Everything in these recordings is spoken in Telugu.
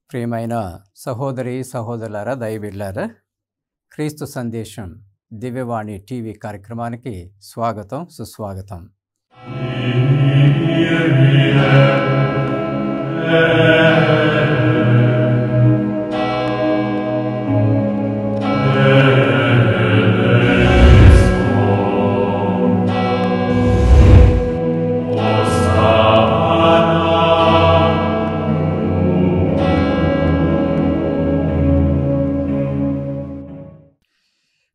ప్రియమైన సహోదరి సహోదరులారా, దైవబిడ్డలారా, క్రీస్తు సందేశం దివ్యవాణి టీవీ కార్యక్రమానికి స్వాగతం, సుస్వాగతం.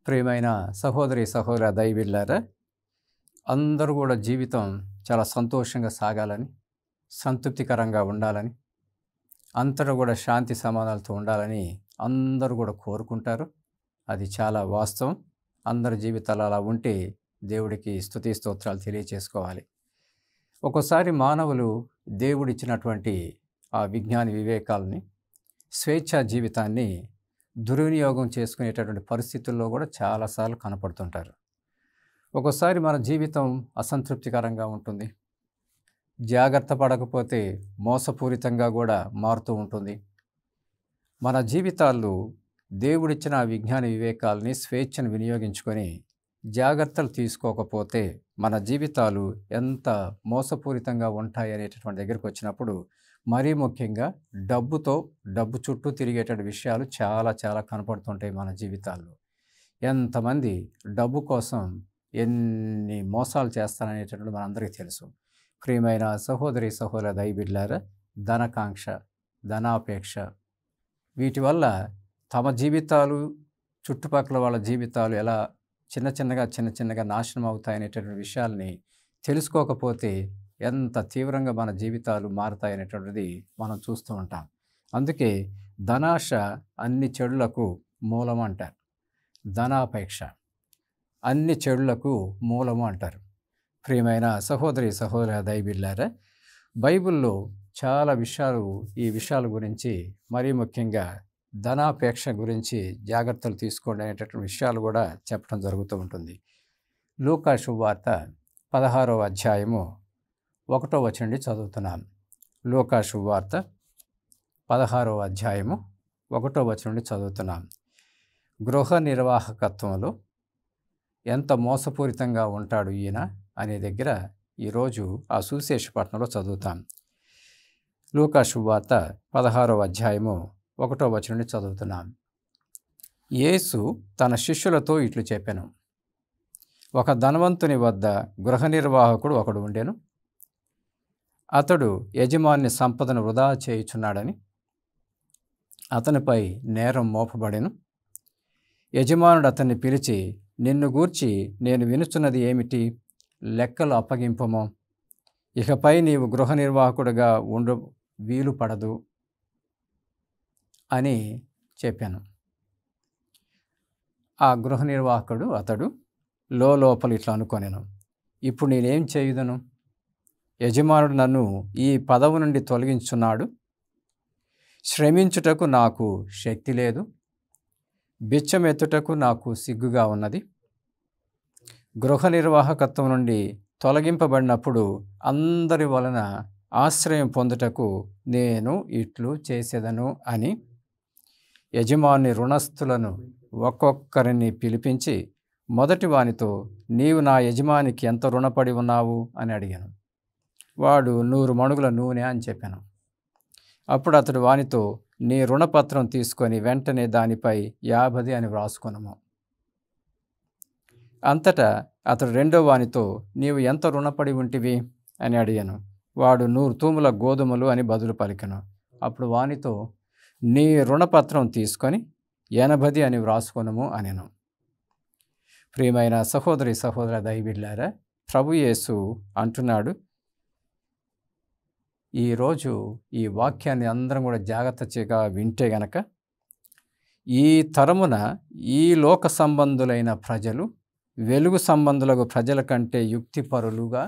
ప్రియమైన సహోదరి సహోదర దైవబిడ్డలారా, అందరూ కూడా జీవితం చాలా సంతోషంగా సాగాలని, సంతృప్తికరంగా ఉండాలని, అంతటా కూడా శాంతి సమాధానాలతో ఉండాలని అందరూ కూడా కోరుకుంటారు. అది చాలా వాస్తవం. అందరి జీవితాలు అలా ఉంటే దేవుడికి స్తుతి స్తోత్రాలు తెలియచేసుకోవాలి. ఒక్కోసారి మానవులు దేవుడిచ్చినటువంటి ఆ విజ్ఞాన వివేకాలని, స్వేచ్ఛా జీవితాన్ని దుర్వినియోగం చేసుకునేటటువంటి పరిస్థితుల్లో కూడా చాలాసార్లు కనపడుతుంటారు. ఒక్కోసారి మన జీవితం అసంతృప్తికరంగా ఉంటుంది. జాగ్రత్త పడకపోతే మోసపూరితంగా కూడా మారుతూ ఉంటుంది. మన జీవితాల్లో దేవుడిచ్చిన ఆ విజ్ఞాన వివేకాలని, స్వేచ్ఛను వినియోగించుకొని జాగ్రత్తలు తీసుకోకపోతే మన జీవితాలు ఎంత మోసపూరితంగా ఉంటాయి అనేటటువంటి దగ్గరికి వచ్చినప్పుడు, మరీ ముఖ్యంగా డబ్బు చుట్టూ తిరిగేటువంటి విషయాలు చాలా చాలా కనపడుతుంటాయి మన జీవితాల్లో. ఎంతమంది డబ్బు కోసం ఎన్ని మోసాలు చేస్తారనేటటువంటి మనందరికీ తెలుసు. ప్రియమైన సహోదరి సహోదర దైవబిడ్డలారా, ధనకాంక్ష, ధనాపేక్ష, వీటి వల్ల తమ జీవితాలు, చుట్టుపక్కల వాళ్ళ జీవితాలు ఎలా చిన్న చిన్నగా నాశనం అవుతాయనేటటువంటి విషయాల్ని తెలుసుకోకపోతే ఎంత తీవ్రంగా మన జీవితాలు మారుతాయనేటువంటిది మనం చూస్తూ ఉంటాం. అందుకే ధనాశ అన్ని చెడులకు మూలము అంటారు. ధనాపేక్ష అన్ని చెడులకు మూలము అంటారు. ప్రియమైన సహోదరి సహోదర దైవబిడ్డలారా, బైబిల్లో చాలా విషయాలు ఈ విషయాల గురించి, మరీ ముఖ్యంగా ధనాపేక్ష గురించి జాగ్రత్తలు తీసుకోండి అనేటటువంటి విషయాలు కూడా చెప్పడం జరుగుతూ ఉంటుంది. లూకా శుభవార్త 16వ అధ్యాయము 1వ వచనం నుండి చదువుతున్నాను. లూకా శుభవార్త 16వ అధ్యాయము 1వ వచనం నుండి చదువుతున్నాను. గృహ నిర్వాహకత్వంలో ఎంత మోసపూరితంగా ఉంటాడు ఈయన అనే దగ్గర ఈరోజు ఆ సువిశేషపట్నంలో చదువుతాం. లూకా శుభవార్త 16వ అధ్యాయము 1వ వచనం నుండి చదువుతున్నాను. యేసు తన శిష్యులతో ఇట్లు చెప్పెను. ఒక ధనవంతుని వద్ద గృహ నిర్వాహకుడు ఒకడు ఉండెను. అతడు యజమాని సంపదను వృధా చేయుచున్నాడని అతనిపై నేరం మోపబడెను. యజమానుడు అతన్ని పిలిచి, నిన్ను గూర్చి నేను వినుచున్నది ఏమిటి? లెక్కలు అప్పగింపము. ఇకపై నీవు గృహ నిర్వాహకుడిగా ఉండు వీలు పడదు అని చెప్పాను. ఆ గృహ నిర్వాహకుడు అతడు లోపల ఇట్లా అనుకొనెను, ఇప్పుడు నేనేం చేయుదను? యజమానుడు నన్ను ఈ పదవి నుండి తొలగించున్నాడు. శ్రమించుటకు నాకు శక్తి లేదు, బిచ్చమెత్తుటకు నాకు సిగ్గుగా ఉన్నది. గృహ నిర్వాహకత్వం నుండి తొలగింపబడినప్పుడు అందరి వలన ఆశ్రయం పొందుటకు నేను ఇట్లు చేసేదను అని యజమాని రుణస్థులను ఒక్కొక్కరిని పిలిపించి మొదటి వానితో, నీవు నా యజమానికి ఎంత రుణపడి ఉన్నావు అని అడిగాను. వాడు 100 మణుగుల నూనె అని చెప్పాను. అప్పుడు అతడు వానితో, నీ రుణపత్రం తీసుకొని వెంటనే దానిపై 50 అని వ్రాసుకొనుము. అంతటా అతడు రెండో వానితో, నీవు ఎంత రుణపడి ఉంటివి అని అడిగాను. వాడు 100 తూముల గోధుమలు అని బదులు పలికెను. అప్పుడు వానితో, నీ రుణపత్రం తీసుకొని 80 అని వ్రాసుకొనుము అనెను. ప్రియమైన సహోదరి సహోదర దైవబిడ్డలారా, ప్రభు యేసు అంటున్నాడు, ఈరోజు ఈ వాక్యాన్ని అందరం కూడా జాగ్రత్తగా వింటే గనక, ఈ తరమున ఈ లోక సంబంధులైన ప్రజలు వెలుగు సంబంధులకు ప్రజల కంటే యుక్తిపరులుగా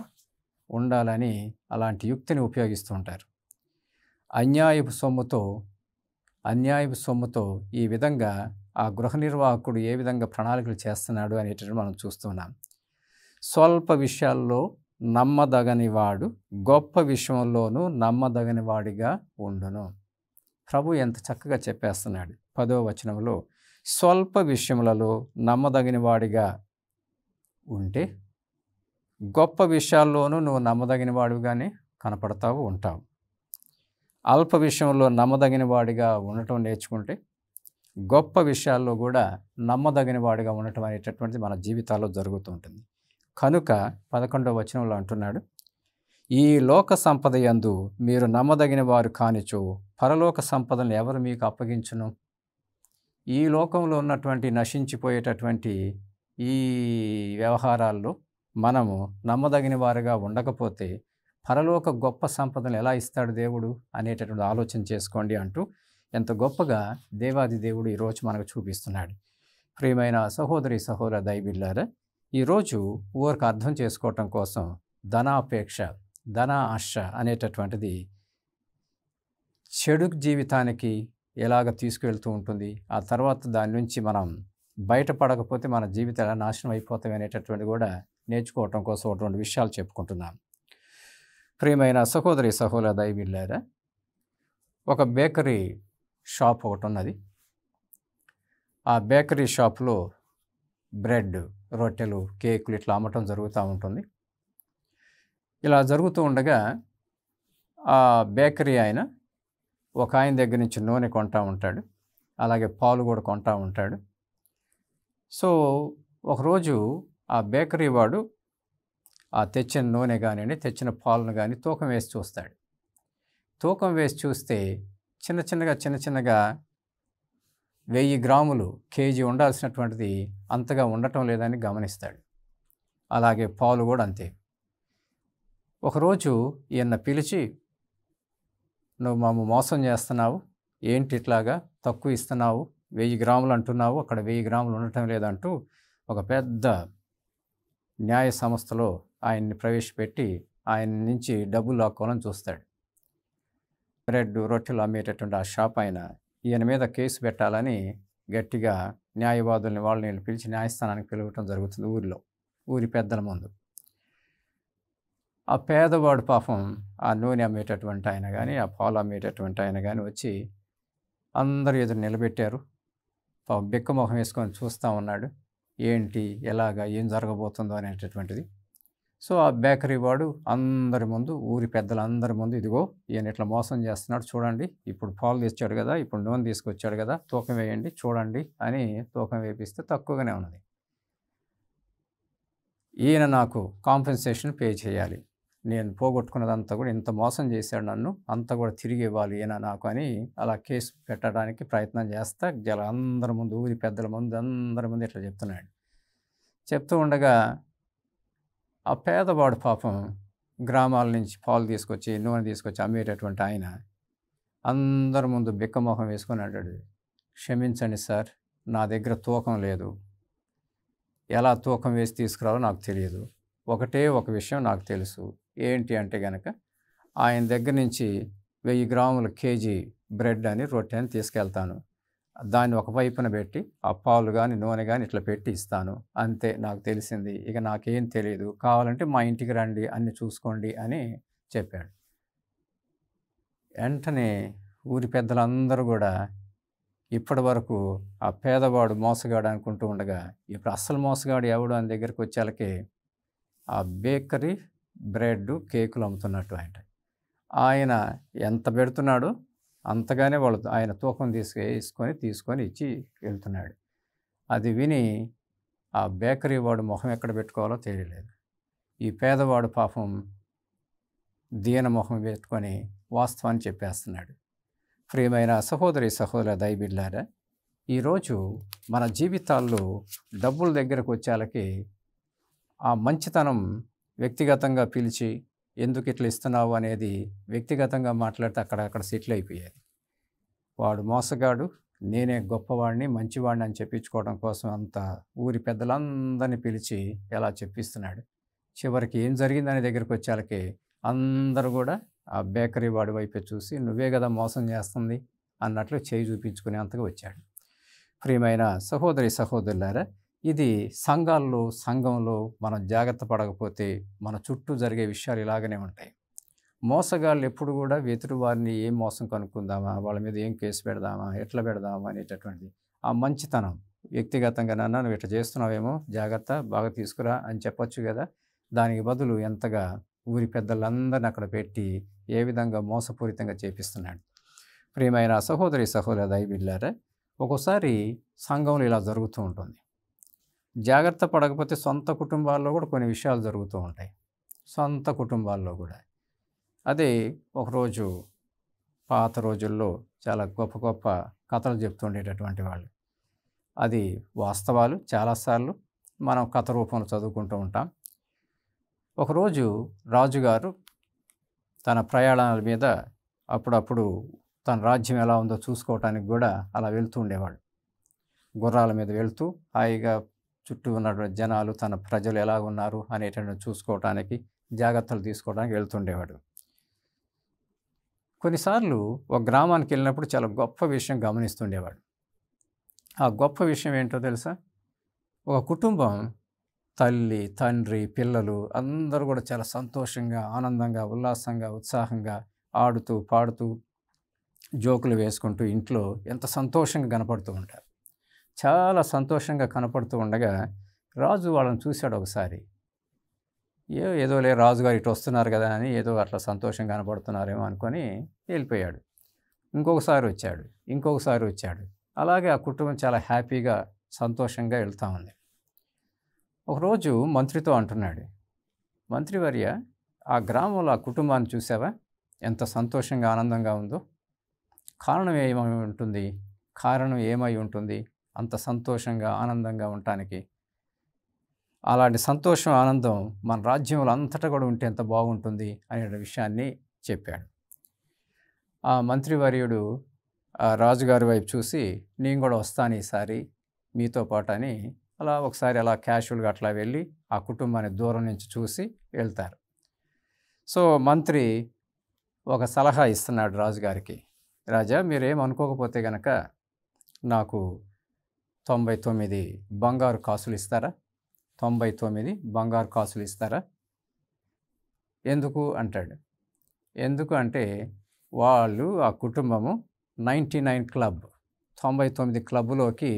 ఉండాలని అలాంటి యుక్తిని ఉపయోగిస్తూ ఉంటారు. అన్యాయపు సొమ్ముతో ఈ విధంగా ఆ గృహ నిర్వాహకుడు ఏ విధంగా ప్రణాళికలు చేస్తున్నాడు అనేటటువంటి మనం చూస్తున్నాం. స్వల్ప విషయాల్లో నమ్మదగనివాడు గొప్ప విషయంలోనూ నమ్మదగనివాడిగా ఉండును. ప్రభు ఎంత చక్కగా చెప్పేస్తున్నాడు 10వ వచనంలో, స్వల్ప విషయములలో నమ్మదగినవాడిగా ఉంటే గొప్ప విషయాల్లోనూ నువ్వు నమ్మదగినవాడిగానే కనపడతావు ఉంటావు. అల్ప విషయంలో నమ్మదగినవాడిగా ఉండటం నేర్చుకుంటే గొప్ప విషయాల్లో కూడా నమ్మదగినవాడిగా ఉండటం అనేటటువంటిది మన జీవితాల్లో జరుగుతూ ఉంటుంది. కనుక 11వ వచనంలో అంటున్నాడు, ఈ లోక సంపద యందు మీరు నమ్మదగిన వారు కానిచో పరలోక సంపదను ఎవరు మీకు అప్పగించును? ఈ లోకంలో ఉన్నటువంటి నశించిపోయేటటువంటి ఈ వ్యవహారాల్లో మనము నమ్మదగిన వారుగా ఉండకపోతే పరలోక గొప్ప సంపదను ఎలా ఇస్తాడు దేవుడు అనేటటువంటి ఆలోచన చేసుకోండి అంటూ ఎంత గొప్పగా దేవాది దేవుడు ఈరోజు మనకు చూపిస్తున్నాడు. ప్రియమైన సహోదరి సహోదర దైవబిడ్డలారా, ఈరోజు ఊరికి అర్థం చేసుకోవటం కోసం ధనాపేక్ష, ధన ఆశ అనేటటువంటిది చెడు జీవితానికి ఎలాగ తీసుకువెళ్తూ ఉంటుంది. ఆ తర్వాత దాని నుంచి మనం బయటపడకపోతే మన జీవితం ఎలా నాశనం అయిపోతాయి అనేటటువంటి కూడా నేర్చుకోవటం కోసం అటువంటి విషయాలు చెప్పుకుంటున్నాం. ప్రియమైన సహోదరి సహోదర దైవబిడ్డలారా, ఒక బేకరీ షాప్ ఒకటి ఉన్నది. ఆ బేకరీ షాప్లో బ్రెడ్, రొట్టెలు, కేకులు ఇట్లా అమ్మటం జరుగుతూ ఉంటుంది. ఇలా జరుగుతూ ఉండగా ఆ బేకరీ ఆయన ఒక ఆయన దగ్గర నుంచి నూనె కొంటూ ఉంటాడు, అలాగే పాలు కూడా కొంటూ ఉంటాడు. సో ఒకరోజు ఆ బేకరీ వాడు ఆ తెచ్చిన నూనె కానివ్వండి, తెచ్చిన పాలను కానీ తూకం వేసి చూస్తాడు. తూకం వేసి చూస్తే చిన్న చిన్నగా 1000 గ్రాములు, కేజీ ఉండాల్సినటువంటిది అంతగా ఉండటం లేదని గమనిస్తాడు. అలాగే పాలు కూడా అంతే. ఒకరోజు ఈయన పిలిచి, నువ్వు మమ్మ మోసం చేస్తున్నావు, ఏంటి ఇట్లాగా తక్కువ ఇస్తున్నావు, 1000 గ్రాములు అంటున్నావు, అక్కడ 1000 గ్రాములు ఉండటం లేదంటూ ఒక పెద్ద న్యాయ సంస్థలో ఆయన్ని ప్రవేశపెట్టి ఆయన నుంచి డబ్బులు లాక్కోవాలని చూస్తాడు. బ్రెడ్, రొట్టెలు అమ్మేటటువంటి ఆ షాప్ ఆయన ఈయన మీద కేసు పెట్టాలని గట్టిగా న్యాయవాదుల్ని వాళ్ళని పిలిచి న్యాయస్థానానికి పిలవటం జరుగుతుంది ఊరి పెద్దల ముందు. ఆ పేదవాడు పాపం ఆ నూనె అమ్మేటటువంటి ఆయన కానీ, ఆ పాలు అమ్మేటటువంటి ఆయన కానీ వచ్చి అందరూ ఎదురు నిలబెట్టారు. పాపం బిక్కమొహం వేసుకొని చూస్తూ ఉన్నాడు, ఏంటి ఎలాగా ఏం జరగబోతుందో అనేటటువంటిది. సో ఆ బేకరీ వాడు అందరి ముందు, ఊరి పెద్దలందరి ముందు, ఇదిగో ఈయన ఇట్లా మోసం చేస్తున్నాడు చూడండి, ఇప్పుడు పాలు తెచ్చాడు కదా, ఇప్పుడు నూనె తీసుకొచ్చాడు కదా, తూకం వేయండి చూడండి అని తూకం వేపిస్తే తక్కువగానే ఉన్నది. ఈయన నాకు కాంపెన్సేషన్ పే చేయాలి, నేను పోగొట్టుకున్నదంతా కూడా, ఇంత మోసం చేశాడు నన్ను, అంతా కూడా తిరిగి ఇవ్వాలి ఈయన నాకు అని అలా కేసు పెట్టడానికి ప్రయత్నం చేస్తా అందరి ముందు, ఊరి పెద్దల ముందు, అందరి ముందు ఇట్లా చెప్తూ ఉండగా ఆ పేదవాడు పాపం గ్రామాల నుంచి పాలు తీసుకొచ్చి, నూనె తీసుకొచ్చి అమ్మేటటువంటి ఆయన అందరి ముందు బిక్కమొహం వేసుకొని అంటాడు, క్షమించండి సార్, నా దగ్గర తూకం లేదు, ఎలా తూకం వేసి తీసుకురావాలో నాకు తెలియదు, ఒకటే ఒక విషయం నాకు తెలుసు, ఏంటి అంటే కనుక ఆయన దగ్గర నుంచి 1000 గ్రాముల కేజీ బ్రెడ్ అని, రొట్టె అని తీసుకెళ్తాను, దాన్ని ఒక వైపున పెట్టి ఆ పాలు కానీ నూనె కానీ ఇట్లా పెట్టి ఇస్తాను, అంతే నాకు తెలిసింది, ఇక నాకేం తెలియదు, కావాలంటే మా ఇంటికి రండి అన్ని చూసుకోండి అని చెప్పాడు. వెంటనే ఊరి పెద్దలందరూ కూడా ఇప్పటి వరకు ఆ పేదవాడు మోసగాడు అనుకుంటూ ఉండగా, ఇప్పుడు అస్సలు మోసగాడు ఎవడు అని దగ్గరికి వచ్చేళ్ళకి ఆ బేకరీ బ్రెడ్, కేకులు అమ్ముతున్నట్టు ఆయన ఎంత పెడుతున్నాడో అంతగానే వాళ్ళు ఆయన తూకం తీసుకొని ఇచ్చి వెళ్తున్నాడు. అది విని ఆ బేకరీ వాడు మొహం ఎక్కడ పెట్టుకోవాలో తెలియలేదు. ఈ పేదవాడు పాపం దీన మొహం పెట్టుకొని వాస్తవాన్ని చెప్పేస్తున్నాడు. ప్రియమైన సహోదరి సహోదర దైవబిడ్డలారా, ఈరోజు మన జీవితాల్లో డబ్బుల దగ్గరకు వచ్చేళ్ళకి ఆ మంచితనం వ్యక్తిగతంగా పిలిచి, ఎందుకు ఇట్లా ఇస్తున్నావు అనేది వ్యక్తిగతంగా మాట్లాడితే అక్కడ సెటిల్ అయిపోయేది. వాడు మోసగాడు, నేనే గొప్పవాడిని, మంచివాడిని అని చెప్పించుకోవడం కోసం అంత ఊరి పెద్దలందరినీ పిలిచి ఎలా చెప్పిస్తున్నాడు. చివరికి ఏం జరిగిందని దగ్గరికి వచ్చేళ్ళకి అందరూ కూడా ఆ బేకరీ వాడి వైపే చూసి నువ్వే కదా మోసం చేస్తుంది అన్నట్లు చేయి చూపించుకునేంతగా వచ్చాడు. ప్రియమైన సహోదరి సహోదరులారా, ఇది సంఘంలో మనం జాగ్రత్త పడకపోతే మన చుట్టూ జరిగే విషయాలు ఇలాగనే ఉంటాయి. మోసగాళ్ళు ఎప్పుడు కూడా ఎదుటి వారిని ఏం మోసం కనుక్కుందామా, వాళ్ళ మీద ఏం కేసు పెడదామా, ఎట్లా పెడదామా అనేటటువంటిది ఆ మంచితనం వ్యక్తిగతంగా నన్ను నువ్వు ఇట్లా చేస్తున్నావేమో జాగ్రత్త బాగా తీసుకురా అని చెప్పొచ్చు కదా. దానికి బదులు ఎంతగా ఊరి పెద్దలందరిని అక్కడ పెట్టి ఏ విధంగా మోసపూరితంగా చేపిస్తున్నాడు. ప్రియమైన సహోదరి దైవబిడ్డలారా, ఒక్కోసారి సంఘంలో ఇలా జరుగుతూ ఉంటుంది. జాగ్రత్త పడకపోతే సొంత కుటుంబాల్లో కూడా కొన్ని విషయాలు జరుగుతూ ఉంటాయి. సొంత కుటుంబాల్లో కూడా అదే ఒకరోజు పాత రోజుల్లో చాలా గొప్ప గొప్ప కథలు చెప్తుండేటటువంటి వాళ్ళు. అది వాస్తవాలు చాలాసార్లు మనం కథ రూపంలో చదువుకుంటూ ఉంటాం. ఒకరోజు రాజుగారు తన ప్రయాణాల మీద అప్పుడప్పుడు తన రాజ్యం ఎలా ఉందో చూసుకోవటానికి కూడా అలా వెళ్తూ ఉండేవాడు. గుర్రాల మీద వెళ్తూ హాయిగా చుట్టూ ఉన్నటువంటి జనాలు, తన ప్రజలు ఎలా ఉన్నారు అనేటువంటి చూసుకోవటానికి, జాగ్రత్తలు తీసుకోవడానికి వెళ్తుండేవాడు. కొన్నిసార్లు ఒక గ్రామానికి వెళ్ళినప్పుడు చాలా గొప్ప విషయం గమనిస్తుండేవాడు. ఆ గొప్ప విషయం ఏంటో తెలుసా? ఒక కుటుంబం, తల్లి, తండ్రి, పిల్లలు అందరూ కూడా చాలా సంతోషంగా, ఆనందంగా, ఉల్లాసంగా, ఉత్సాహంగా ఆడుతూ, పాడుతూ, జోకులు వేసుకుంటూ ఇంట్లో ఎంత సంతోషంగా కనపడుతూ ఉంటారు. చాలా సంతోషంగా కనపడుతూ ఉండగా రాజు వాళ్ళని చూశాడు ఒకసారి. ఏదోలే రాజుగారు ఇటు వస్తున్నారు కదా అని ఏదో అట్లా సంతోషంగా కనపడుతున్నారేమో అనుకొని వెళ్ళిపోయాడు. ఇంకొకసారి వచ్చాడు. అలాగే ఆ కుటుంబం చాలా హ్యాపీగా, సంతోషంగా వెళ్తూ ఉంది. ఒకరోజు మంత్రితో అంటున్నాడు, మంత్రివర్య, ఆ గ్రామంలో ఆ కుటుంబాన్ని చూసావా ఎంత సంతోషంగా, ఆనందంగా ఉందో? కారణం ఏమై ఉంటుంది అంత సంతోషంగా, ఆనందంగా ఉండటానికి? అలాంటి సంతోషం, ఆనందం మన రాజ్యంలో అంతటా కూడా ఉంటే ఎంత బాగుంటుంది అనే విషయాన్ని చెప్పాడు. ఆ మంత్రివర్యుడు ఆ రాజుగారి వైపు చూసి, నేను కూడా వస్తాను ఈసారి మీతో పాటు అని అలా ఒకసారి అలా క్యాషువల్గా అట్లా వెళ్ళి ఆ కుటుంబాన్ని దూరం నుంచి చూసి వెళ్తారు. సో మంత్రి ఒక సలహా ఇస్తున్నాడు రాజుగారికి. రాజా, మీరేం అనుకోకపోతే కనుక నాకు 99 బంగారు కాసులు ఇస్తారా? 99 బంగారు కాసులు ఇస్తారా? ఎందుకు అంటాడు. ఎందుకు అంటే వాళ్ళు ఆ కుటుంబము 99 క్లబ్, 99 క్లబ్లోకి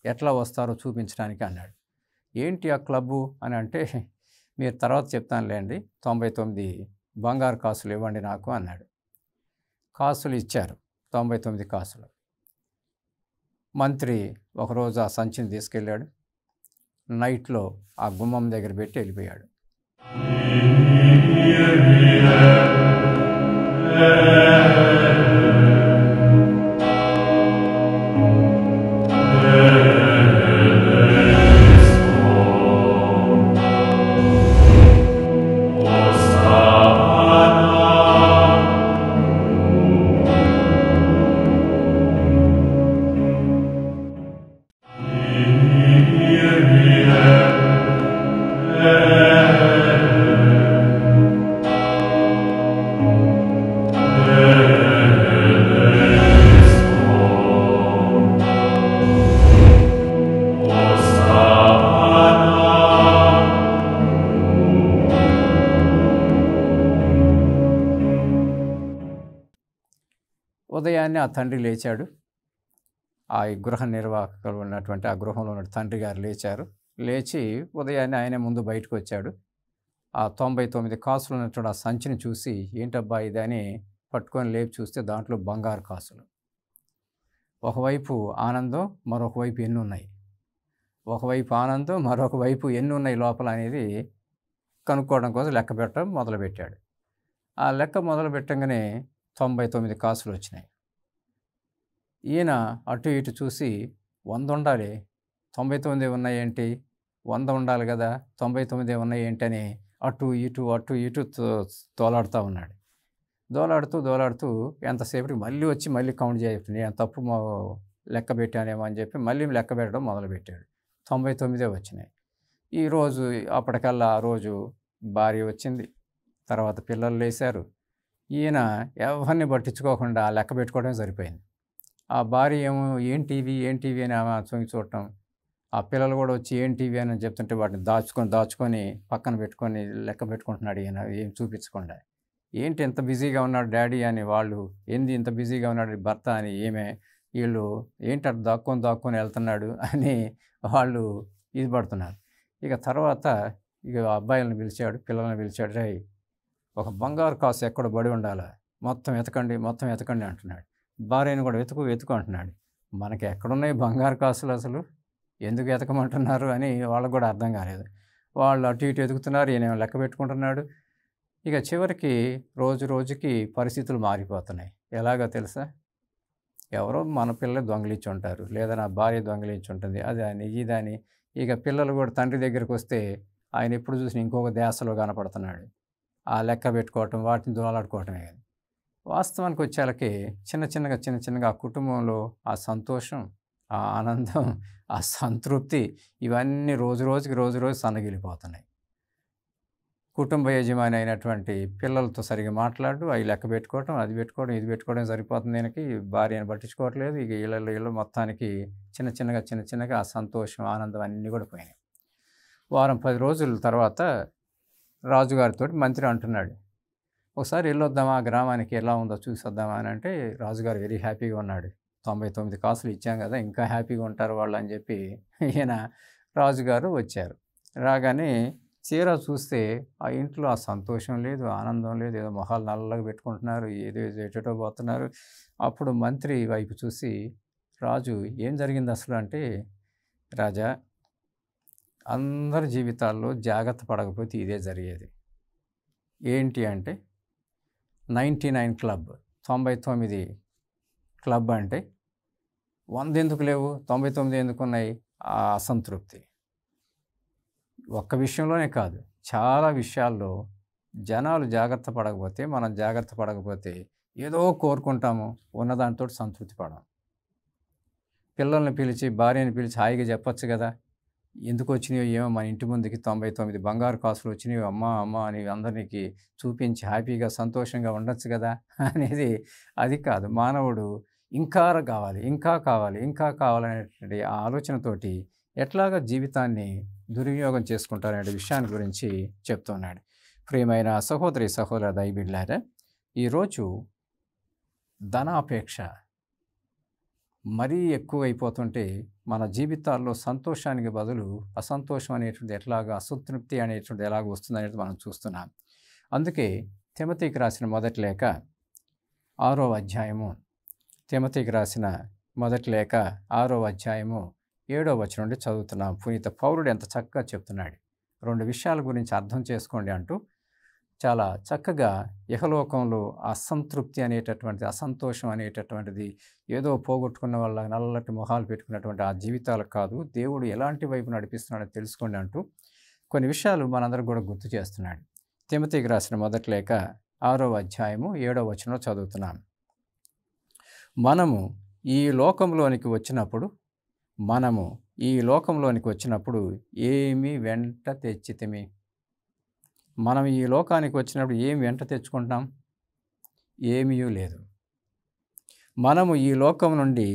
ఎట్లా వస్తారో చూపించడానికి అన్నాడు. ఏంటి ఆ క్లబ్బు అని అంటే, మీరు తర్వాత చెప్తానులేండి, 99 బంగారు కాసులు ఇవ్వండి నాకు అన్నాడు. కాసులు ఇచ్చారు, 99 కాసులు. మంత్రి ఒకరోజు ఆ సంచిని తీసుకెళ్ళాడు. నైట్లో ఆ గుమ్మం దగ్గర పెట్టి వెళ్ళిపోయాడు. ఉదయాన్నే ఆ తండ్రి లేచాడు. ఆ గృహ నిర్వాహకులు ఉన్నటువంటి ఆ గృహంలో ఉన్న తండ్రి గారు లేచారు. లేచి ఉదయాన్నే ఆయనే ముందు బయటకు వచ్చాడు. ఆ 99 కాసులు ఉన్నటువంటి ఆ సంచిని చూసి, ఏంటబ్బా ఇది అని పట్టుకొని లేపి చూస్తే దాంట్లో బంగారు కాసులు. ఒకవైపు ఆనందం, మరొక వైపు ఎన్నున్నాయి. ఒకవైపు ఆనందం, మరొక వైపు ఎన్నున్నాయి లోపల అనేది కనుక్కోవడం కోసం లెక్క పెట్టడం మొదలుపెట్టాడు. ఆ లెక్క మొదలు పెట్టగానే 99 కాసులు వచ్చినాయి. ఈయన అటు ఇటు చూసి, 100 ఉండాలి, 99 ఉన్నాయేంటి, 100 ఉండాలి కదా, 99 ఉన్నాయేంటి అని అటు ఇటు తోలాడుతూ ఉన్నాడు. దోలాడుతూ ఎంతసేపటికి మళ్ళీ వచ్చి మళ్ళీ కౌంట్ చేయాలి. నేను తప్పు లెక్క పెట్టానేమో అని చెప్పి మళ్ళీ లెక్క పెట్టడం మొదలుపెట్టాడు. 99 వచ్చినాయి. ఈరోజు అప్పటికల్లా ఆ రోజు భార్య వచ్చింది. తర్వాత పిల్లలు లేచారు. ఈయన ఎవరిని పట్టించుకోకుండా లెక్క పెట్టుకోవడమే సరిపోయింది. ఆ భార్య ఏమో ఏం టీవీ అని ఆమె తొంగి చూడటం. ఆ పిల్లలు కూడా వచ్చి ఏం టీవీ అని చెప్తుంటే వాటిని దాచుకొని పక్కన పెట్టుకొని లెక్క పెట్టుకుంటున్నాడు ఈయన ఏం చూపించకుండా. ఏంటి ఇంత బిజీగా ఉన్నాడు డాడీ అని వాళ్ళు, ఏంది ఇంత బిజీగా ఉన్నాడు భర్త అని వీళ్ళు ఏంటి అటు దాక్కొని వెళ్తున్నాడు అని వాళ్ళు ఇది పడుతున్నారు. ఇక తర్వాత అబ్బాయిలను పిలిచాడు, పిల్లల్ని పిలిచాడు. రేయ్, ఒక బంగారు కాసు ఎక్కడ బడి ఉండాలా, మొత్తం వెతకండి అంటున్నాడు. భార్యను కూడా వెతుకు అంటున్నాడు. మనకి ఎక్కడున్నాయి బంగారు కాసులు, అసలు ఎందుకు వెతకమంటున్నారు అని వాళ్ళకు కూడా అర్థం కాలేదు. వాళ్ళు అటు ఇటు వెతుకుతున్నారు, ఈయనేమో లెక్క పెట్టుకుంటున్నాడు. ఇక చివరికి రోజుకి పరిస్థితులు మారిపోతున్నాయి. ఎలాగో తెలుసా? ఎవరో మన పిల్లలు దొంగిలించి ఉంటారు, లేదా నా భార్య దొంగిలించి ఉంటుంది, అదని ఇదని. ఇక పిల్లలు కూడా తండ్రి దగ్గరికి వస్తే ఆయన ఎప్పుడు చూసినా ఇంకొక ధ్యాసలో కనపడుతున్నాడు. ఆ లెక్క పెట్టుకోవటం, వాటిని దోలాడుకోవటమే కాదు. వాస్తవానికి వచ్చేళ్ళకి చిన్నగా ఆ కుటుంబంలో ఆ సంతోషం, ఆ ఆనందం, ఆ సంతృప్తి ఇవన్నీ రోజు సన్నగిలిపోతున్నాయి. కుటుంబ యజమాని అయినటువంటి పిల్లలతో సరిగ్గా మాట్లాడు, అవి లెక్క పెట్టుకోవటం, అది పెట్టుకోవడం, ఇది పెట్టుకోవడం సరిపోతుంది. ఈయనకి భార్యను పట్టించుకోవట్లేదు. ఇక ఇళ్ళు మొత్తానికి చిన్నగా ఆ సంతోషం, ఆనందం అన్నీ కూడా పోయినాయి. వారం 10 రోజుల తర్వాత రాజుగారితో మంత్రి అంటున్నాడు, ఒకసారి వెళ్ళొద్దామా ఆ గ్రామానికి, ఎలా ఉందో చూసొద్దామా అని అంటే రాజుగారు వెరీ హ్యాపీగా ఉన్నాడు. 99 కాసులు ఇచ్చాం కదా, ఇంకా హ్యాపీగా ఉంటారు వాళ్ళు అని చెప్పి ఈయన రాజుగారు వచ్చారు. రాగానే తీరా చూస్తే ఆ ఇంట్లో ఆ సంతోషం లేదు, ఆనందం లేదు. ఏదో మొహాలు నల్లగా పెట్టుకుంటున్నారు, ఏదో ఎటో పోతున్నారు. అప్పుడు మంత్రి వైపు చూసి రాజు, ఏం జరిగింది అసలు అంటే, రాజా, అందరి జీవితాల్లో జాగ్రత్త పడకపోతే ఇదే జరిగేది. ఏంటి అంటే 99 క్లబ్, 99 క్లబ్ అంటే 100 ఎందుకు లేవు, 99 ఎందుకున్నాయి? ఆ అసంతృప్తి ఒక్క విషయంలోనే కాదు, చాలా విషయాల్లో జనాలు జాగ్రత్త పడకపోతే, మనం జాగ్రత్త పడకపోతే ఏదో కోరుకుంటాము, ఉన్నదాంతో సంతృప్తి పడం. పిల్లల్ని పిలిచి, భార్యని పిలిచి హాయిగా చెప్పచ్చు కదా, ఎందుకు వచ్చినాయో ఏమో మన ఇంటి ముందుకి 99 బంగారు కాసులు వచ్చినాయో అమ్మ అని అందరికి చూపించి హ్యాపీగా సంతోషంగా ఉండొచ్చు కదా అనేది. అది కాదు, మానవుడు ఇంకా కావాలనేటువంటి ఆ ఆలోచనతోటి ఎట్లాగా జీవితాన్ని దుర్వినియోగం చేసుకుంటారనే విషయాన్ని గురించి చెప్తున్నాడు. ప్రియమైన సహోదర దైవబిడ్డలారా, ఈరోజు ధనాపేక్ష మరీ ఎక్కువైపోతుంటే మన జీవితాల్లో సంతోషానికి బదులు అసంతోషం అనేటువంటిది అసంతృప్తి అనేటువంటిది ఎలాగ వస్తుందనేది మనం చూస్తున్నాం. అందుకే తిమోతికి రాసిన మొదటి లేఖ 6వ అధ్యాయము, తిమోతికి రాసిన మొదటి లేఖ 6వ అధ్యాయము 7వ వచనం నుండి చదువుతున్నాం. పునీత పౌలుడు ఎంత చక్కగా చెప్తున్నాడు. 2 విషయాల గురించి అర్థం చేసుకోండి అంటూ చాలా చక్కగా ఇహలోకంలో అసంతృప్తి అనేటటువంటిది, అసంతోషం అనేటటువంటిది ఏదో పోగొట్టుకున్న వాళ్ళ నల్లటి మొహాలు పెట్టుకున్నటువంటి ఆ జీవితాలకు కాదు, దేవుడు ఎలాంటి వైపు నడిపిస్తున్నాడో తెలుసుకోండి అంటూ కొన్ని విషయాలు మనందరికి కూడా గుర్తు చేస్తున్నాడు. తిమోతికి రాసిన మొదటి లేఖ 6వ అధ్యాయము 7వ వచనంలో చదువుతున్నాం. మనము ఈ లోకంలోనికి వచ్చినప్పుడు ఏమి వెంట తెచ్చితిమి. మనం ఈ లోకానికి వచ్చినప్పుడు ఏమి వెంట తెచ్చుకుంటాం? ఏమీ లేదు. మనము ఈ లోకం నుండి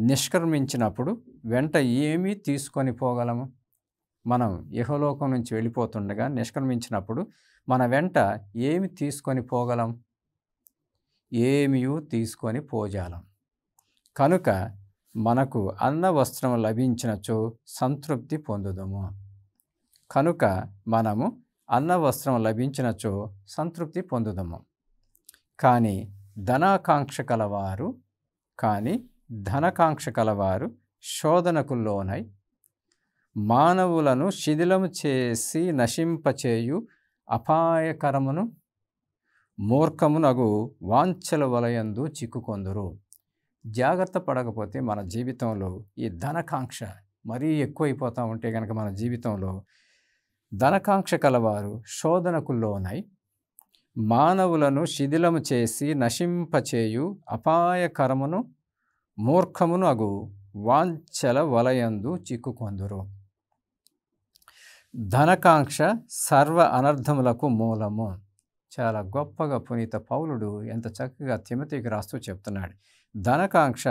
నిష్క్రమించినప్పుడు వెంట ఏమీ తీసుకొని పోగలము? మనం ఇహలోకం నుంచి వెళ్ళిపోతుండగా నిష్క్రమించినప్పుడు మన వెంట ఏమి తీసుకొని పోగలం? ఏమీ తీసుకొని పోజాలం. కనుక మనకు అన్న వస్త్రం లభించినచో సంతృప్తి పొందుదము. కనుక మనము అన్న వస్త్రం లభించినచో సంతృప్తి పొందుదము. కానీ ధనకాంక్ష కలవారు శోధనకు లోనై మానవులను శిథిలము చేసి నశింపచేయు అపాయకరమును మూర్ఖమునగు వాంఛల వలయందు చిక్కుకొందురు. జాగ్రత్త పడకపోతే మన జీవితంలో ఈ ధనకాంక్ష మరీ ఎక్కువైపోతూ ఉంటే కనుక మన జీవితంలో ధనకాంక్ష కలవారు శోధనకు లోనై మానవులను శిథిలము చేసి నశింపచేయు అపాయకరమును మూర్ఖమును అగు వాంఛల వలయందు చిక్కుకొందురు. ధనకాంక్ష సర్వ అనర్థములకు మూలము. చాలా గొప్పగా పునీత పౌలుడు ఎంత చక్కగా తిమోతికి రాస్తూ చెప్తున్నాడు. ధనకాంక్ష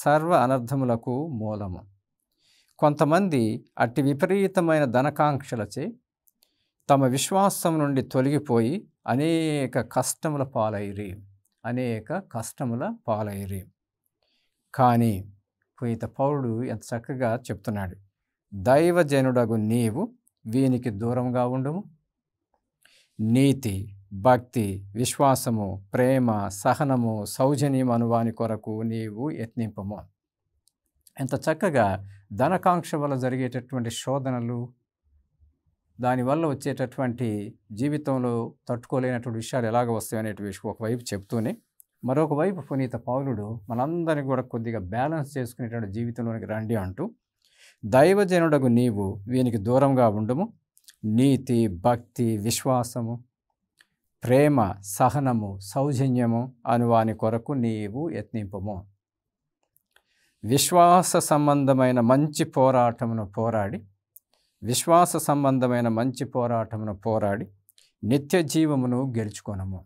సర్వ అనర్థములకు మూలము. కొంతమంది అట్టి విపరీతమైన ధనకాంక్షలచే తమ విశ్వాసం నుండి తొలగిపోయి అనేక కష్టముల పాలైరి. కానీ పునీత పౌలుడు ఎంత చక్కగా చెప్తున్నాడు. దైవజనుడగు నీవు వీనికి దూరంగా ఉండుము. నీతి, భక్తి, విశ్వాసము, ప్రేమ, సహనము, సౌజన్యం అనువాని కొరకు నీవు యత్నింపము. ఎంత చక్కగా ధనకాంక్ష వల్ల జరిగేటటువంటి శోధనలు, దానివల్ల వచ్చేటటువంటి జీవితంలో తట్టుకోలేనటువంటి విషయాలు ఎలాగ వస్తాయి అనేటువంటి ఒకవైపు చెప్తూనే, మరొక వైపు పునీత పౌలుడు మనందరినీ కూడా కొద్దిగా బ్యాలెన్స్ చేసుకునేటువంటి జీవితంలోనికి రండి అంటూ, దైవజనుడగు నీవు వీనికి దూరంగా ఉండుము. నీతి, భక్తి, విశ్వాసము, ప్రేమ, సహనము, సౌజన్యము అనువాని కొరకు నీవు యత్నింపము. విశ్వాస సంబంధమైన మంచి పోరాటమును పోరాడి నిత్య జీవమును గెలుచుకొనము.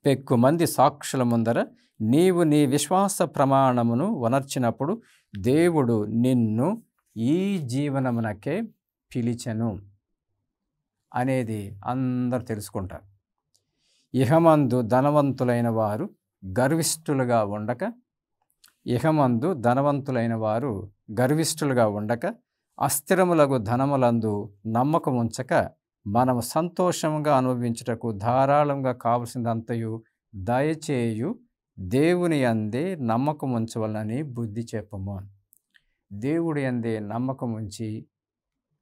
పెక్కుమంది సాక్షుల ముందర నీవు నీ విశ్వాస ప్రమాణమును వనర్చినప్పుడు దేవుడు నిన్ను ఈ జీవనమునకే పిలిచెను అనేది అందరు తెలుసుకుంటారు. ఇహమందు ధనవంతులైన వారు గర్విష్ఠులుగా ఉండక అస్థిరములగు ధనములందు నమ్మకముంచక మనము సంతోషంగా అనుభవించుటకు ధారాళంగా కావలసినంతయు దయచేయు దేవుని యందే నమ్మకముంచవలనని బుద్ధి చెప్పము. దేవుడి యందే నమ్మకముంచి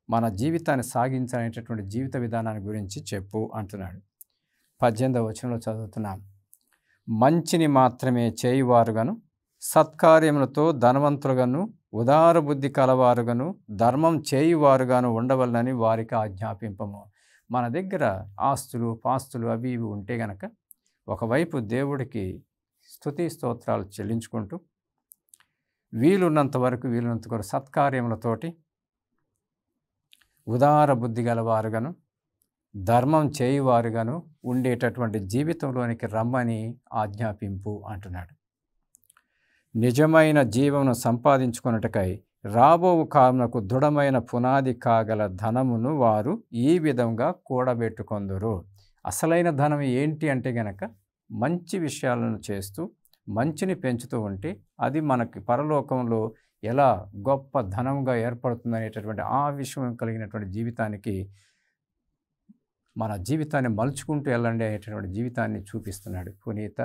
మన జీవితాన్ని సాగించాలనేటటువంటి జీవిత విధానాన్ని గురించి చెప్పు అంటున్నాడు. 18వ వచనంలో చదువుతున్నాం. మంచిని మాత్రమే చేయువారుగాను, సత్కార్యములతో ధనవంతులుగాను, ఉదార బుద్ధి కలవారుగాను, ధర్మం చేయువారుగాను ఉండవలనని వారికి ఆజ్ఞాపింపము. మన దగ్గర ఆస్తులు, పాస్తులు అవి ఇవి ఉంటే గనక ఒకవైపు దేవుడికి స్తుతి స్తోత్రాలు చెల్లించుకుంటూ వీలున్నంత వరకు సత్కార్యములతోటి, ఉదార బుద్ధి గలవారుగాను, ధర్మం చేయువారుగాను ఉండేటటువంటి జీవితంలోనికి రమ్మని ఆజ్ఞాపింపు అంటున్నాడు. నిజమైన జీవమును సంపాదించుకొనుటకై రాబో కాలమునకు దృఢమైన పునాది కాగల ధనమును వారు ఈ విధంగా కూడబెట్టుకొందురు. అసలైన ధనం ఏంటి అంటే గనక మంచి విషయాలను చేస్తూ మంచిని పెంచుతూ ఉంటే అది మనకి పరలోకంలో ఎలా గొప్ప ధనంగా ఏర్పడుతుందనేటటువంటి ఆ విషయం కలిగినటువంటి జీవితానికి మన జీవితాన్ని మలుచుకుంటూ వెళ్ళండి అనేటటువంటి జీవితాన్ని చూపిస్తున్నాడు పునీత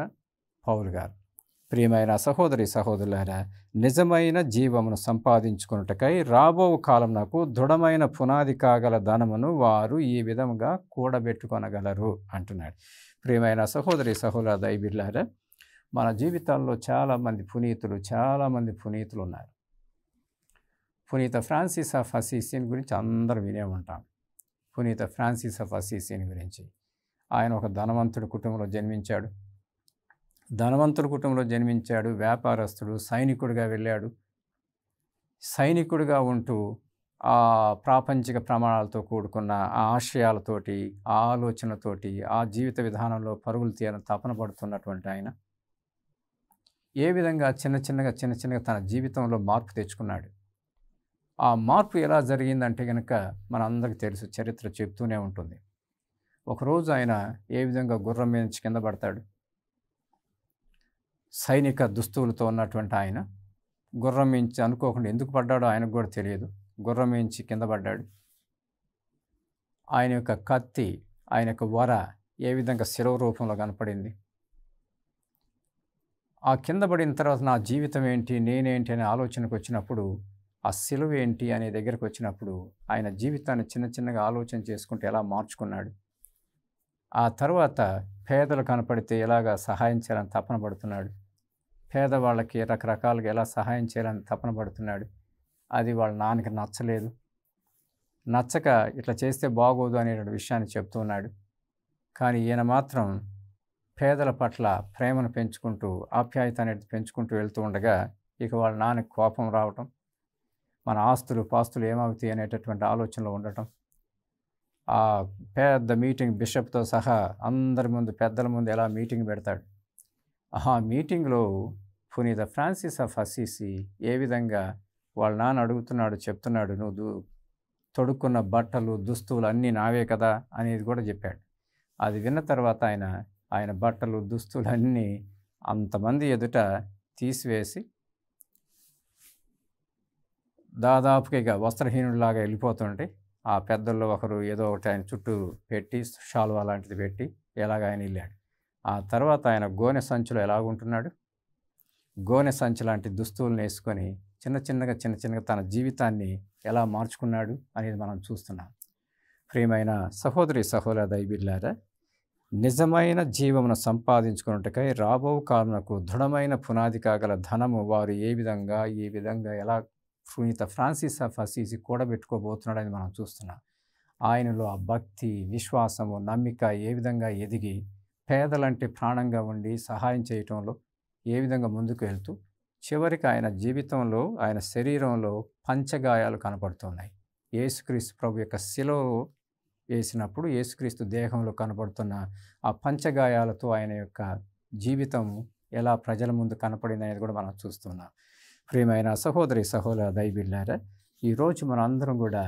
పౌలు గారు. ప్రియమైన సహోదరి సహోదరులారా, నిజమైన జీవమును సంపాదించుకున్నటకై రాబో కాలమునకు దృఢమైన పునాది కాగల ధనమును వారు ఈ విధంగా కూడబెట్టుకొనగలరు అంటున్నాడు. ప్రియమైన సహోదరి సహోదర దైవీయులారా, మన జీవితాల్లో చాలామంది పునీతులు ఉన్నారు. పునీత ఫ్రాన్సిస్ ఆఫ్ అసిసీని గురించి అందరూ వినే ఉంటాం. పునీత ఫ్రాన్సిస్ ఆఫ్ అసిసీని గురించి, ఆయన ఒక ధనవంతుడి కుటుంబంలో జన్మించాడు. వ్యాపారస్తుడు, సైనికుడిగా వెళ్ళాడు. సైనికుడిగా ఉంటూ ఆ ప్రాపంచిక ప్రమాణాలతో కూడుకున్న ఆ ఆశయాలతోటి, ఆ ఆలోచనతోటి, ఆ జీవిత విధానంలో పరుగులు తీయాలని తపన పడుతున్నటువంటి ఆయన ఏ విధంగా చిన్న చిన్నగా తన జీవితంలో మార్పు తెచ్చుకున్నాడు. ఆ మార్పు ఎలా జరిగిందంటే కనుక మనందరికీ తెలుసు, చరిత్ర చెప్తూనే ఉంటుంది. ఒకరోజు ఆయన ఏ విధంగా గుర్రం మీద నుంచి కింద పడతాడు. సైనిక దుస్తువులతో ఉన్నటువంటి ఆయన గుర్రం మించి అనుకోకుండా ఎందుకు పడ్డాడో ఆయనకు కూడా తెలియదు. గుర్రం మించి కింద పడ్డాడు. ఆయన యొక్క కత్తి, ఆయన యొక్క వర ఏ విధంగా శిలువ రూపంలో కనపడింది. ఆ కింద పడిన తర్వాత నా జీవితం ఏంటి, నేనేంటి అనే ఆలోచనకు వచ్చినప్పుడు, ఆ శిలువ ఏంటి అనే దగ్గరకు వచ్చినప్పుడు ఆయన జీవితాన్ని చిన్నగా ఆలోచన చేసుకుంటూ ఎలా మార్చుకున్నాడు. ఆ తర్వాత పేదలు కనపడితే ఎలాగా సహాయం చేయాలని తపన పడుతున్నాడు. పేదవాళ్ళకి రకరకాలుగా ఎలా సహాయం చేయాలని తపన పడుతున్నాడు. అది వాళ్ళ నాన్నకి నచ్చక ఇట్లా చేస్తే బాగోదు అనే విషయాన్ని చెప్తున్నాడు. కానీ ఈయన మాత్రం పేదల పట్ల ప్రేమను పెంచుకుంటూ, ఆప్యాయత అనేది పెంచుకుంటూ వెళ్తూ ఉండగా ఇక వాళ్ళ నాన్నకి కోపం రావటం, మన ఆస్తులు పాస్తులు ఏమవుతాయి అనేటటువంటి ఆలోచనలో ఉండటం. ఆ పెద్ద మీటింగ్ బిషప్‌తో సహా అందరి ముందు, పెద్దల ముందు ఎలా మీటింగ్ పెడతాడు. ఆ మీటింగ్‌లో పునీత ఫ్రాన్సిస్ ఆఫ్ అసిసి ఏ విధంగా వాళ్ళ నాన్న అడుగుతున్నాడు, చెప్తున్నాడు, "నువ్వు తొడుక్కున్న బట్టలు, దుస్తులు అన్నీ నావే కదా" అనేది కూడా చెప్పాడు. అది విన్న తర్వాత ఆయన బట్టలు, దుస్తులన్నీ అంతమంది ఎదుట తీసివేసి దాదాపుగా ఇక వస్త్రహీనుడిలాగా వెళ్ళిపోతుంటే, ఆ పెద్దల్లో ఒకరు ఏదో ఒకటి ఆయన చుట్టూ పెట్టి, శాలువా లాంటిది పెట్టి ఎలాగ ఆయన వెళ్ళాడు. ఆ తర్వాత ఆయన గోనె సంచిలో ఎలాగుంటున్నాడు, గోనె సంచి లాంటి దుస్తువులను వేసుకొని చిన్న చిన్నగా తన జీవితాన్ని ఎలా మార్చుకున్నాడు అనేది మనం చూస్తున్నాం. ప్రియమైన సహోదరి సహోదర దైవబిడ్డలారా, నిజమైన జీవమును సంపాదించుకున్నట్టుకై రాబో కాలమునకు దృఢమైన పునాది కాగల ధనము వారు ఏ విధంగా ఎలా పునీత ఫ్రాన్సిస్ ఆఫ్ అసిసి కూడబెట్టుకోబోతున్నాడని మనం చూస్తున్నాం. ఆయనలో ఆ భక్తి, విశ్వాసము, నమ్మిక ఏ విధంగా ఎదిగి పేదలంటే ప్రాణంగా ఉండి సహాయం చేయటంలో ఏ విధంగా ముందుకు వెళ్తూ చివరికి ఆయన జీవితంలో, ఆయన శరీరంలో పంచగాయాలు కనపడుతున్నాయి. యేసుక్రీస్తు ప్రభు యొక్క శిలువ వేసినప్పుడు యేసుక్రీస్తు దేహంలో కనపడుతున్న ఆ పంచగాయాలతో ఆయన యొక్క జీవితం ఎలా ప్రజల ముందు కనపడింది అనేది కూడా మనం చూస్తున్నాం. ప్రియమైన సహోదరి సహోదర దైవబిడ్డలారా, ఈరోజు మనం అందరం కూడా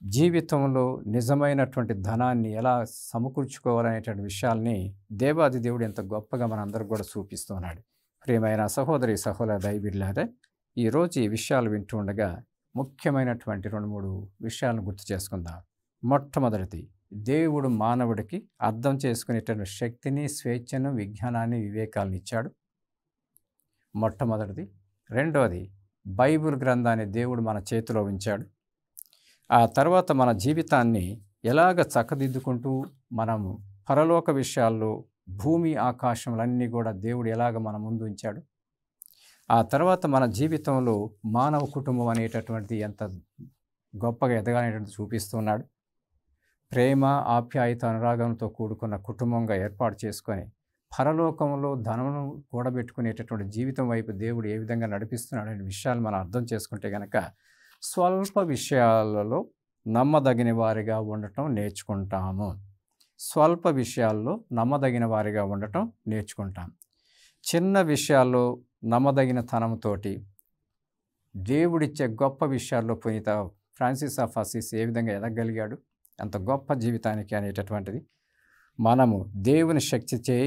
జీవితంలో నిజమైనటువంటి ధనాన్ని ఎలా సమకూర్చుకోవాలనేటువంటి విషయాల్ని దేవాది దేవుడు ఎంత గొప్పగా మనందరికి కూడా చూపిస్తున్నాడు. ప్రియమైన సహోదరి సహోదర దైవబిడ్డలారా, ఈరోజు ఈ విషయాలు వింటూ ఉండగా ముఖ్యమైనటువంటి 2-3 విషయాలను గుర్తు చేసుకుందాం. మొట్టమొదటిది, దేవుడు మానవుడికి అర్థం చేసుకునేటువంటి శక్తిని, స్వేచ్ఛను, విజ్ఞానాన్ని, వివేకాలను ఇచ్చాడు. మొట్టమొదటిది. రెండవది, బైబిల్ గ్రంథాన్ని దేవుడు మన చేతిలో ఉంచాడు. ఆ తర్వాత మన జీవితాన్ని ఎలాగ చక్కదిద్దుకుంటూ మనము పరలోక విషయాల్లో భూమి ఆకాశములన్నీ కూడా దేవుడు ఎలాగ మన ముందు ఉంచాడు. ఆ తర్వాత మన జీవితంలో మానవ కుటుంబం అనేటటువంటిది ఎంత గొప్పగా ఎదగాలనేటువంటి చూపిస్తున్నాడు. ప్రేమ, ఆప్యాయత, అనురాగంతో కూడుకున్న కుటుంబంగా ఏర్పాటు చేసుకొని పరలోకంలో ధనమును కూడబెట్టుకునేటటువంటి జీవితం వైపు దేవుడు ఏ విధంగా నడిపిస్తున్నాడు అనే విషయాలు మనం అర్థం చేసుకుంటే కనుక స్వల్ప విషయాలలో నమ్మదగిన వారిగా ఉండటం నేర్చుకుంటాము. స్వల్ప విషయాల్లో నమ్మదగిన వారిగా ఉండటం నేర్చుకుంటాం. చిన్న విషయాల్లో నమ్మదగిన తనంతోటి దేవుడిచ్చే గొప్ప విషయాల్లో పునీత ఫ్రాన్సిస్ ఆఫ్ అసిసి ఏ విధంగా ఎదగలిగాడు, అంత గొప్ప జీవితానికి అనేటటువంటిది మనము దేవుని శక్తిచే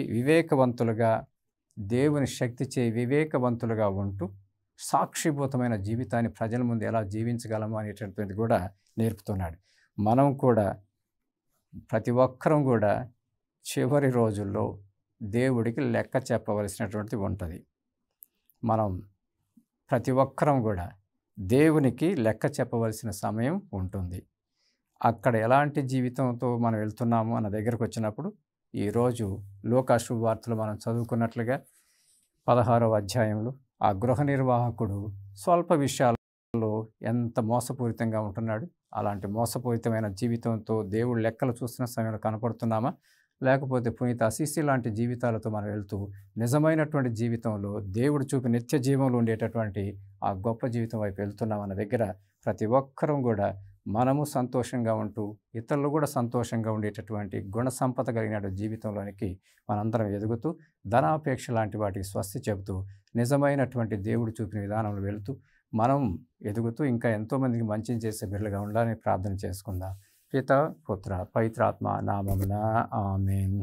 వివేకవంతులుగా ఉంటూ సాక్షిభూతమైన జీవితాన్ని ప్రజల ముందు ఎలా జీవించగలము అనేటటువంటిది కూడా నేర్పుతున్నాడు. మనం కూడా ప్రతి ఒక్కరం కూడా చివరి రోజుల్లో దేవుడికి లెక్క చెప్పవలసినటువంటిది ఉంటుంది. మనం ప్రతి ఒక్కరం కూడా దేవునికి లెక్క చెప్పవలసిన సమయం ఉంటుంది. అక్కడ ఎలాంటి జీవితంతో మనం వెళ్తున్నాము అన్న దగ్గరకు వచ్చినప్పుడు ఈరోజు లూకా శుభవార్తలు మనం చదువుకున్నట్లుగా 16వ అధ్యాయంలో ఆ గృహ నిర్వాహకుడు స్వల్ప విషయాల్లో ఎంత మోసపూరితంగా ఉంటున్నాడు. అలాంటి మోసపూరితమైన జీవితంతో దేవుడు లెక్కలు చూస్తున్న సమయంలో కనపడుతున్నామా, లేకపోతే పునీత అసిసి లాంటి జీవితాలతో మనం వెళ్తూ నిజమైనటువంటి జీవితంలో దేవుడు చూపి నిత్య జీవంలో ఉండేటటువంటి ఆ గొప్ప జీవితం వైపు వెళ్తున్నామన్న దగ్గర ప్రతి ఒక్కరం కూడా మనము సంతోషంగా ఉంటూ ఇతరులు కూడా సంతోషంగా ఉండేటటువంటి గుణ సంపద కలిగిన జీవితంలోనికి మనందరం ఎదుగుతూ ధనాపేక్ష లాంటి వాటికి స్వస్తి చెబుతూ నిజమైనటువంటి దేవుడు చూపిన విధానంలో వెళుతూ మనం ఎదుగుతూ ఇంకా ఎంతోమందికి మంచి చేసే బిడ్డలుగా ఉండాలని ప్రార్థన చేసుకుందాం. పితా, పుత్ర, పవిత్రాత్మ నామమున ఆమేన్.